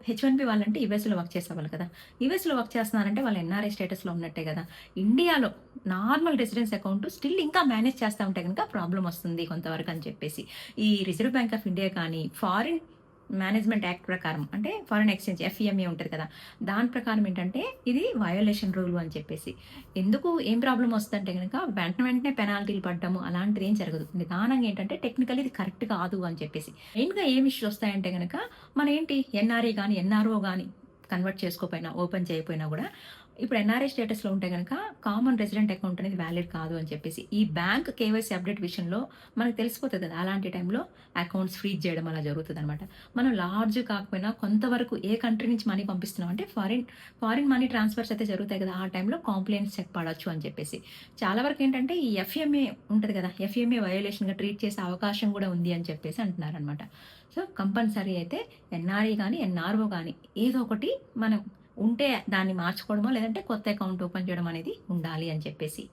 H-1B వాళ్ళంటే యూఎస్‌లో work చేసేవాళ్ళు కదా! యూఎస్‌లో వర్క్ చేస్తున్నారంటే వాళ్ళు ఎన్ఆర్ఐ స్టేటస్‌లో ఉన్నట్టే గదా! ఇండియాలో నార్మల్ రెసిడెన్స్ అకౌంట్ స్టిల్ ఇంకా మేనేజ్ చేస్తా ఉంటే గనుక ప్రాబ్లమ్ వస్తుంది కొంతవరకు అని చెప్పేసి. ఈ రిజర్వ్ బ్యాంక్ ఆఫ్ ఇండియా కానీ, ఫారిన్ మేనేజ్మెంట్ యాక్ట్ ప్రకారం అంటే ఫారిన్ ఎక్స్‌చేంజ్ ఎఫ్‌ఈఎంఏ ఉంటది కదా! దాని ప్రకారం ఏంటంటే ఇది వయోలేషన్ రూల్ అని చెప్పేసి. ఎందుకు ఏం ప్రాబ్లమ్ వస్తదంటే గనక వెంటనే పెనాల్టీలు పడ్డము అలాంటిది ఏం జరగదు. నిదానంగా ఏంటంటే టెక్నికల్లీ ఇది కరెక్ట్ కాదు అని చెప్పేసి. మెయిన్‌గా ఏం ఇష్యూస్ వస్తాయంటే గనక మన ఏంటి ఎన్ఆర్‌ఐ గాని, ఎన్ఆర్‌ఓ గాని కన్వర్ట్ చేసుకోకపోయినా, ఓపెన్ చేయకపోయినా గూడా ఇప్పుడు ఎన్ఆర్‌ఐ స్టేటస్‌లో ఉంటే గనక కామన్ రెసిడెంట్ అకౌంట్ అనేది వాలిడ్ కాదు అని చెప్పేసి. ఈ బ్యాంక్ కేవైసీ అప్డేట్ విషయంలో మనకు తెలిసిపోతది కదా! అలాంటి టైంలో అకౌంట్స్ ఫ్రీజ్ చేయడం అలా జరుగుతదనమాట. మనం లార్జ్ కాకపోయినా కొంతవరకు ఏ కంట్రీ నుంచి మనీ పంపిస్తున్నాం అంటే ఫారిన్ మనీ ట్రాన్స్‌ఫర్స్ అయితే జరుగుతాయి కదా! ఆ టైంలో కాంప్లెయిన్స్ చెక్ పడొచ్చు అని చెప్పేసి. చాలా వరకు ఏంటంటే ఈ ఎఫ్‌ఎంఏ ఉంటది కదా! ఎఫ్‌ఎంఏ వయోలేషన్‌గా ట్రీట్ చేసే అవకాశం గూడా ఉంది అని చెప్పేసి అంటున్నారనమాట. సో, కంపల్సరీ అయితే ఎన్ఆర్‌ఐ గాని, ఎన్ఆర్‌ఓ గాని ఏదో ఒకటి మనం ఉంటే దాన్ని మార్చుకోవడమో, లేదంటే కొత్త అకౌంట్ ఓపెన్ చేయడం అనేది ఉండాలి అని చెప్పేసి.